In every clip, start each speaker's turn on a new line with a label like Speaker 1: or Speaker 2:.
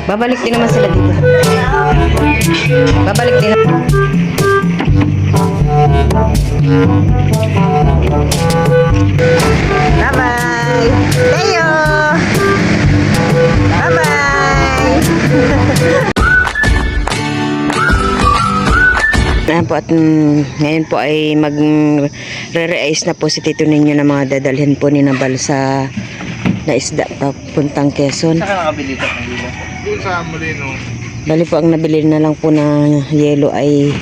Speaker 1: Babalik din naman sila dito. Babalik din. Bye-bye! Teo! Bye-bye! Ayan po, at ngayon po ay mag-re-reis na po si Tito Ninyo na mga dadalhin po ni Nabal sa na isda papuntang Quezon.
Speaker 2: Saan ka nakabili ito? Doon sa Molino.
Speaker 1: Bali po, ang nabili na lang po na yelo ay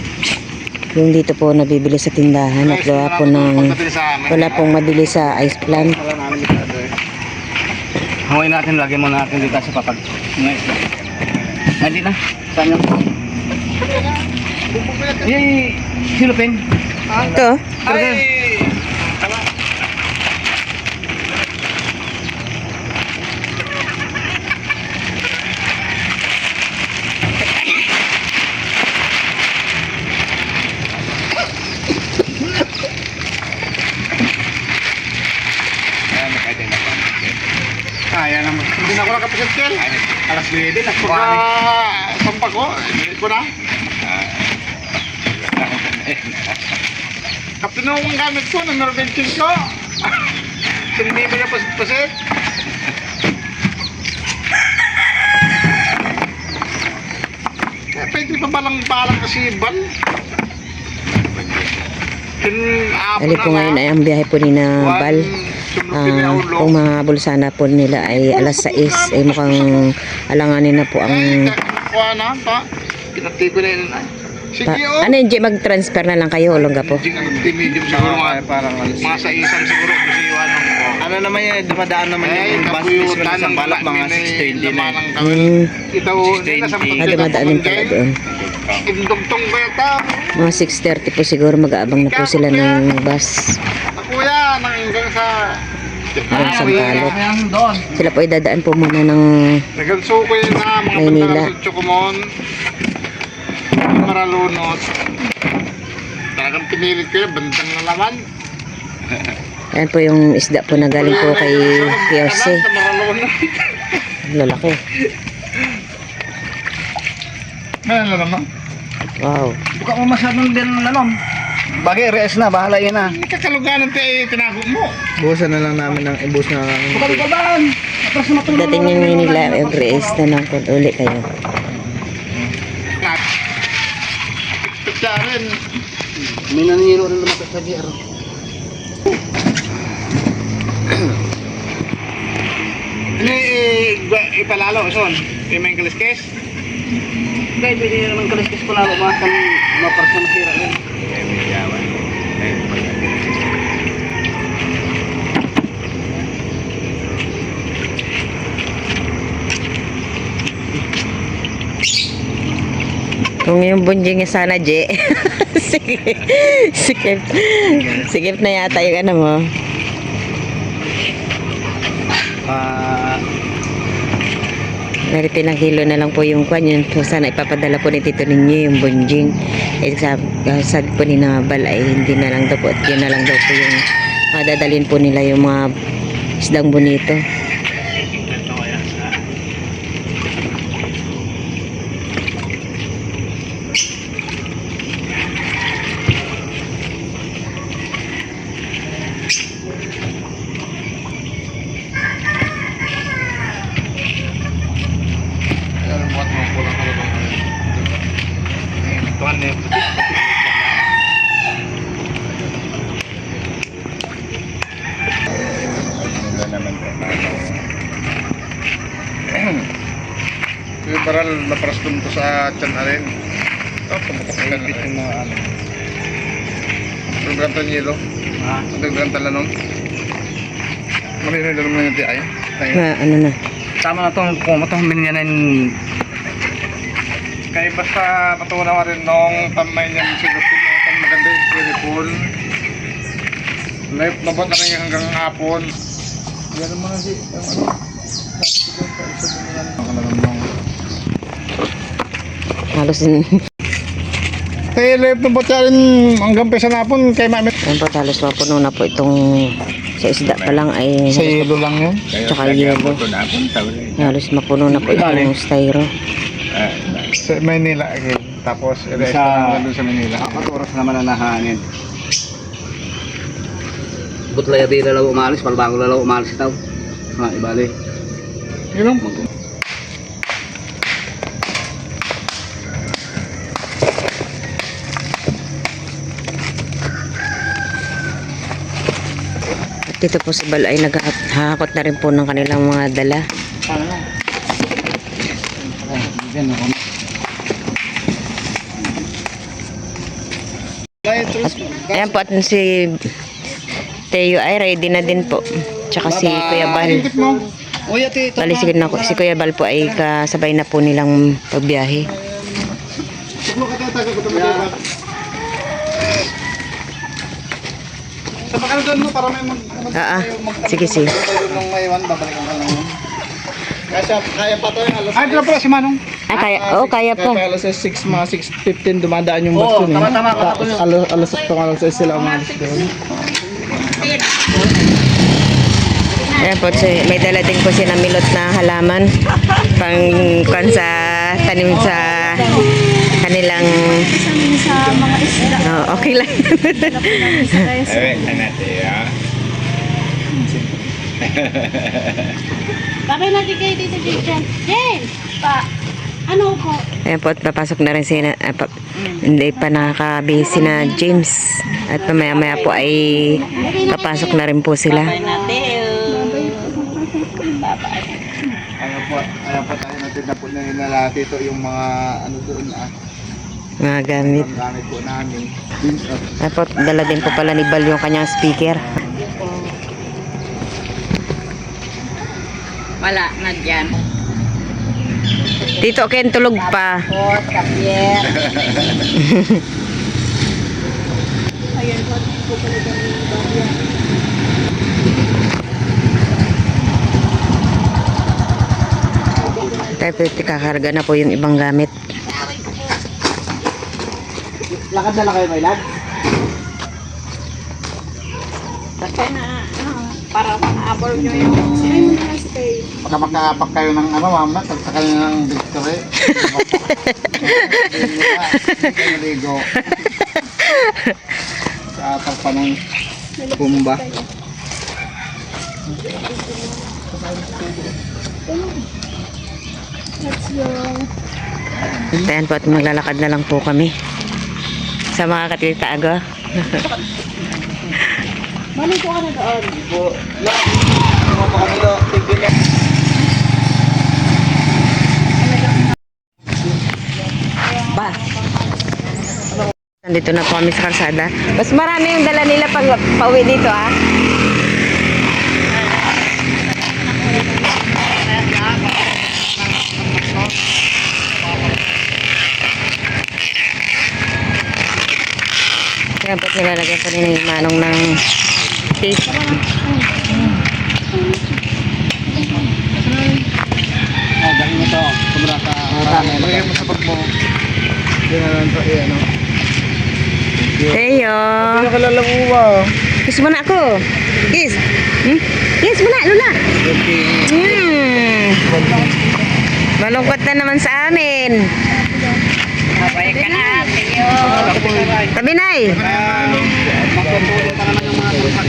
Speaker 1: yung dito po nabibili sa tindahan at gawa po ng wala pong mabili sa ice plant.
Speaker 2: Hangoy natin, lagi mo natin dito sa papag. Hindi na. Saan nga? Yay! Silupin.
Speaker 1: Ito.
Speaker 2: Ay! Kaya naman. Hindi na ako nakapasit, Kel. Alas 9 din. Sampa ko. Hindi ko na. Kapino ang gamit ko. Numero 25 ko. Hindi ba niya pasit? Pwede pa balang kasi bal.
Speaker 1: Bali po ngayon ay ang biyahe po ni Nabal. Kung mga bulsana po nila ay alas 6 ay mukhang alanganin na po ang ano yung mag-transfer na lang kayo ulongga po.
Speaker 2: Medium siguro mga sa isang siguro ano naman yan, dumadaan naman yung bus na sa balak mga 6.20 na ito
Speaker 1: dumadaan din pala doon.
Speaker 2: Indugtong ba ito?
Speaker 1: Mga 6:30 po siguro mag-aabang na po sila ng bus
Speaker 2: kuya, hanggang sa
Speaker 1: Sampaloc. Sila po ay dadaan po muna ng
Speaker 2: naganso ko yun na mga
Speaker 1: Maynila.
Speaker 2: bandang sa Chokomon maralunot talagang pinilit ko yun bandang na naman.
Speaker 1: ayan po yung isda po na galing po kay Piose. Lalaki.
Speaker 2: Ano naman?
Speaker 1: Wow.
Speaker 2: Buka mo masyadong din nanon. Bagay, rest na, bahala yun na. Hindi kakaluganan tayo tinago mo. Busan na lang namin ng ibus na namin. Buka ba ba?
Speaker 1: Dating yung Manila, i-race na lang kung uli kayo.
Speaker 2: Pagka rin. May naniro rin naman sa BR. Ano ipalalo, son? Yung may kaliskes? Hindi, pwede naman kaliskes palalo. Makan maparsa masira rin.
Speaker 1: Kung yung bunjing niya sana, Je. Sikip na yata yung ano mo. Dari pinakilo na lang po yung kwan yun. So, sana ipapadala po ni Tito Ninyo yung bunjing. Eh, sabi po ni Nabal ay hindi na lang daw po. At yun na lang daw po yung madadalhin po nila yung mga isdang bonito.
Speaker 2: Yung paral naparas dun to sa tiyan alin. Pumutok ka na yung mga ano. Nagdaganta nilo. Nagdaganta lanon. Marino lang naman yung tiay.
Speaker 1: Ano na.
Speaker 2: Tama na itong kumatumin niya na yung... Kaya basta patunawa rin nung tamay niya yung silupin na itong maganda yung siripol. Nabot na rin yung hanggang hapon. Yan ang mga di...
Speaker 1: Halos din.
Speaker 2: Kaya lep ng botya rin hanggang pesa na hapon kay mami.
Speaker 1: Ayan po, halos mapuno na po itong Sa isda pa lang ay
Speaker 2: Sa yelo lang yun.
Speaker 1: tsaka yelo. Halos mapuno na po itong styro.
Speaker 2: Sa Manila again. Tapos, restaurant doon sa Manila.
Speaker 3: 4 oras naman na nahanin. Butlay abi lalaw umalis, palbago lalaw umalis itaw. Ha, ibali.
Speaker 2: Yun lang.
Speaker 1: At dito po si Bal ay naghahakot na rin po ng kanilang mga dala. Ayan po at si Teo ay ready na din po. Tsaka si Kuya Bal. Bali si Kuya Bal po ay kasabay na po nilang pagbiyahe.
Speaker 2: Sa bakal doon mo para may
Speaker 1: Sige.
Speaker 2: nung may iwan, babalikan ka lang yun. Kaya pa to yung alas. Ay, dito pala si Manong.
Speaker 1: Kaya pa.
Speaker 2: Kaya alas 6, mga 6:15 dumadaan yung bus dun.
Speaker 3: tama.
Speaker 2: Alas 6 sila umalis doon.
Speaker 1: Ayan po, may dala din po siya na milot na halaman pang sa tanim sa kanilang
Speaker 4: sa mga isda.
Speaker 1: okay lang.
Speaker 4: Babay natin kayo dito, Jason. James! Ano po?
Speaker 1: Ayan po, at papasok na rin hindi pa nakakabisi na James. At mamaya po ay papasok na rin po sila.
Speaker 2: Ayaw po tayo natin na po na hinalati ito yung mga ano doon
Speaker 1: Mga gamit.
Speaker 2: ang gamit po namin.
Speaker 1: Ayan po, dala din po pala ni Bal yung kanyang speaker.
Speaker 4: Wala na dyan.
Speaker 1: Tito Ken, tulog pa.
Speaker 4: Pot, kapyer. Ayan po, po pala dyan yung bagya.
Speaker 1: Tayo kakarga na po yung ibang gamit.
Speaker 2: Lakad na lang kayo, may lad?
Speaker 4: Kasi na, para ma-abor nyo yung... Ay, mo na stay.
Speaker 2: Baka makapak kayo ng ano, mama, pagsakay na ng victory. Hindi kayo naligo. Sa atak pa ng kumba.
Speaker 4: Let's go.
Speaker 1: Ayan po, at maglalakad na lang po kami. Sa mga katitago.
Speaker 4: Mali po ka na doon.
Speaker 1: Ba? Nandito na po kami sa kalsada. Mas marami yung dala nila pag pauwi dito Kaya ba't nilalagyan pa rin yung manong ng cake?
Speaker 3: Dahil mo to, sobra ka.
Speaker 2: Lagay mo sa bag mo. Hindi na lang ito, ano.
Speaker 1: Teo!
Speaker 2: Nakalalabuwa.
Speaker 1: Kiss mo na ako! Kiss! Kiss mo na, Lula! Malungkot na naman sa amin.
Speaker 4: Babay ka na, Teo.
Speaker 1: Tabi, Nay!
Speaker 3: Magpapulong pa naman yung mga tulpak.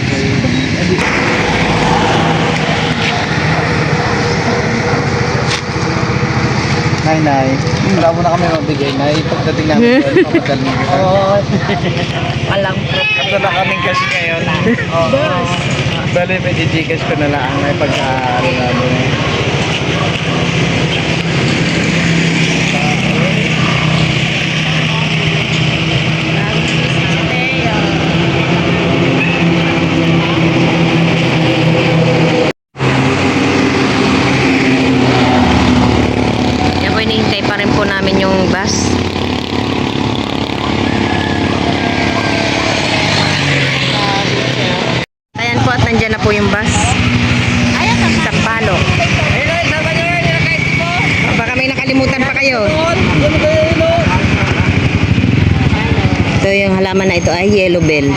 Speaker 2: Nay. Wala mo na kami mabigay, Nay. Pagdating namin doon, papadaling kita.
Speaker 1: Alam ko.
Speaker 2: Kapto na kaming cash ngayon. Bale, may Gcash ko na lang na pagkaaro namin.
Speaker 1: Yan po, hinihintay pa rin po namin yung bus. Ayan po, at nandyan na po yung bus. Sampalo. Baka may nakalimutan pa kayo. Ito yung halaman na ito ay yellow bell.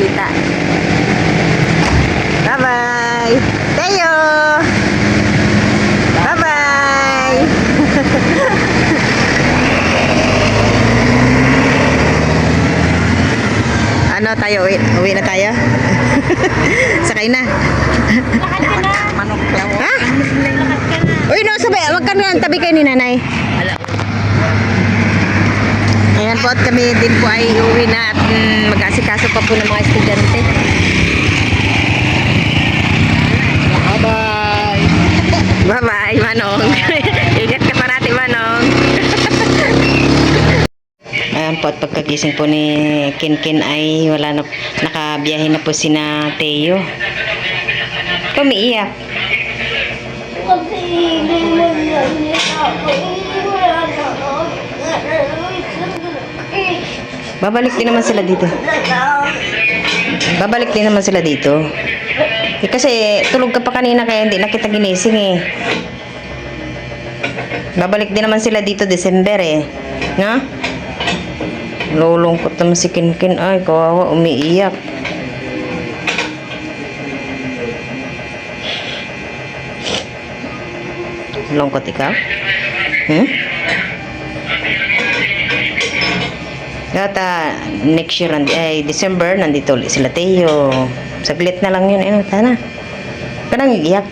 Speaker 1: kita. Bye-bye! Teo! Bye-bye! Ano tayo? Uwi na tayo? Sakay na.
Speaker 4: Lakad ka na. Manok daw.
Speaker 1: Ha?
Speaker 4: Lakad ka na.
Speaker 1: Uy, no, sabi, wag ka na, tabi kayo ni nanay. Ayan po, at kami din po ay uwi na at mag-asikaso pa po ng mga estudyante.
Speaker 2: Bye-bye!
Speaker 1: Bye-bye, Manong. Ingat ka parati, Manong. Ayan po, at pagkagising po ni Kinkin ay wala na, nakabiyahe na po sina Teo. Kumiiyak. Babalik din naman sila dito. Babalik din naman sila dito. Eh, kasi tulog ka pa kanina kaya hindi na kita ginising eh. Babalik din naman sila dito December eh. Na? Lulungkot naman si Kinkin. Ay, kawawa, umiiyak. Lungkot ikaw? Hmm? Data, next year, ay December, nandito ulit sila Teo. Saglit na lang yun. Ano, tana. Parang iiyak.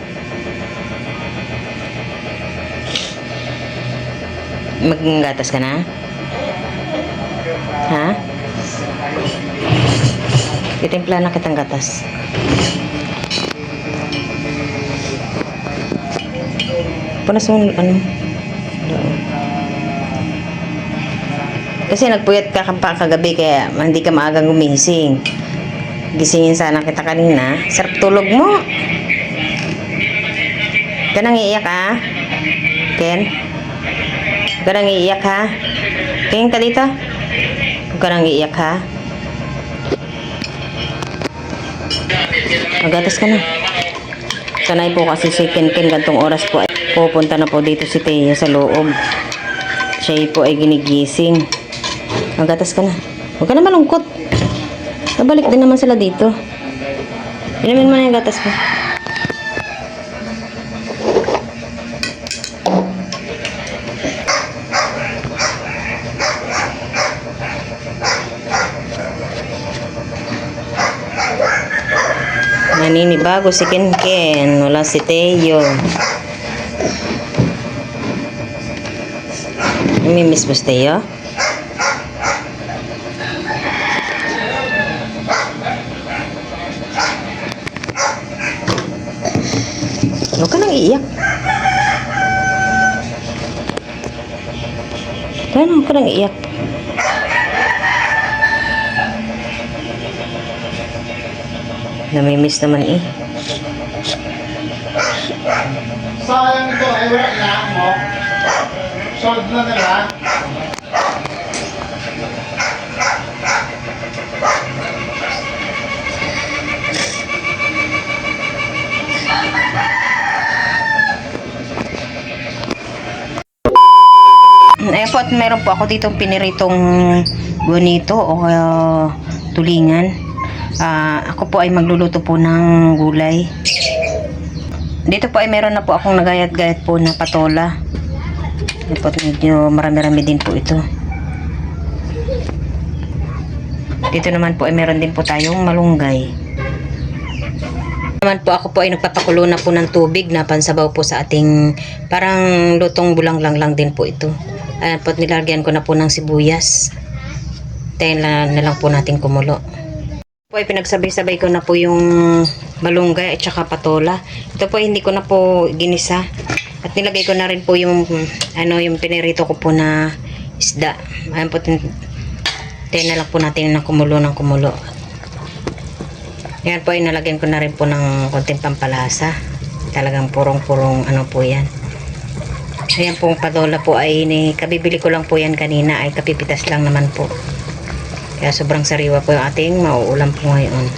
Speaker 1: Maggatas ka na? Ha? Itimpla na kitang gatas. Punas mo, ano? Kasi nagpuyat ka pa kagabi kaya hindi ka maagang gumising. Gisingin sana kita kanina. Sarap tulog mo. Ka nang iiyak ha? Ken? Ka nang iiyak ha? Ken ka dito? Ka nang iiyak ha? Magatas ka na. Sanay po kasi si Ken gantong oras po ay pupunta na po dito si Teo sa loob. Siya po ay ginigising. Magatas ka na. Huwag ka na malungkot. Nabalik din naman sila dito. Inumin mo na yung gatas mo. Naninibago si Kinkin. Wala si Teo. Namimiss mo si Teo? Huwag ka nang iiyak. Huwag ka nang iiyak. Namimiss naman eh.
Speaker 2: Sayang ito ay wala na mo. Sold na nila.
Speaker 1: Ayan po, at meron po ako ditong piniritong bonito o tulingan. Ako po ay magluluto po ng gulay. Dito po ay meron na po akong nagayat-gayat po na patola. Ayan po, medyo marami-rami din po ito. Dito naman po ay meron din po tayong malunggay. Naman po ako po ay nagpapakulo na po ng tubig na pansabaw po sa ating parang lutong bulang lang din po ito. Ayan po, nilagyan ko na po ng sibuyas. Tayin na lang po natin kumulo. Po ay pinagsabay-sabay ko na po yung malunggay at saka patola. Ito po hindi ko na po ginisa. At nilagay ko na rin po yung yung pinirito ko po na isda. Ayan po, tayin na lang po natin na kumulo ng kumulo. Yan po ay nalagyan ko na rin po ng konting pampalasa. Talagang purong-purong ano po yan. Ayan pong patola po ay kabibili ko lang po yan kanina, ay kapipitas lang naman po. Kaya sobrang sariwa po yung ating mauulam po ngayon.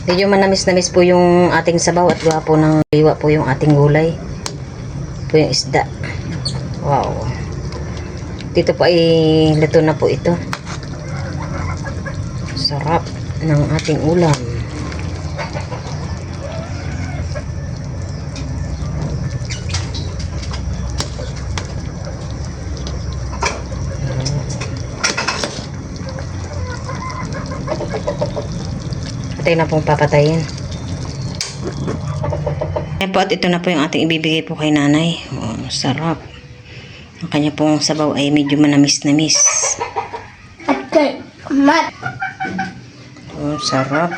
Speaker 1: Medyo manamis-namis po yung ating sabaw at gawa po ng liwa po yung ating gulay. Po yung isda. Wow. Dito po ay luto na po ito. Sarap ng ating ulam. Patay na pong papatayin. Ayan po, at ito na po yung ating ibibigay po kay nanay. Oh, sarap. Ang kanya pong sabaw ay medyo manamis-namis.
Speaker 5: Okay, mat.
Speaker 1: Oh, sarap.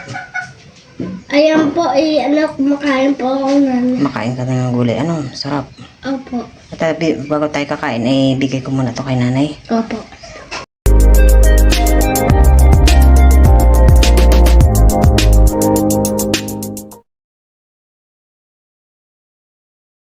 Speaker 5: Ayan po, kumakain po ako nan.
Speaker 1: Makain ka na ng gulay. Ano? Sarap.
Speaker 5: Opo.
Speaker 1: At bago tayo kakain, ay bigay ko muna to kay nanay.
Speaker 5: Opo.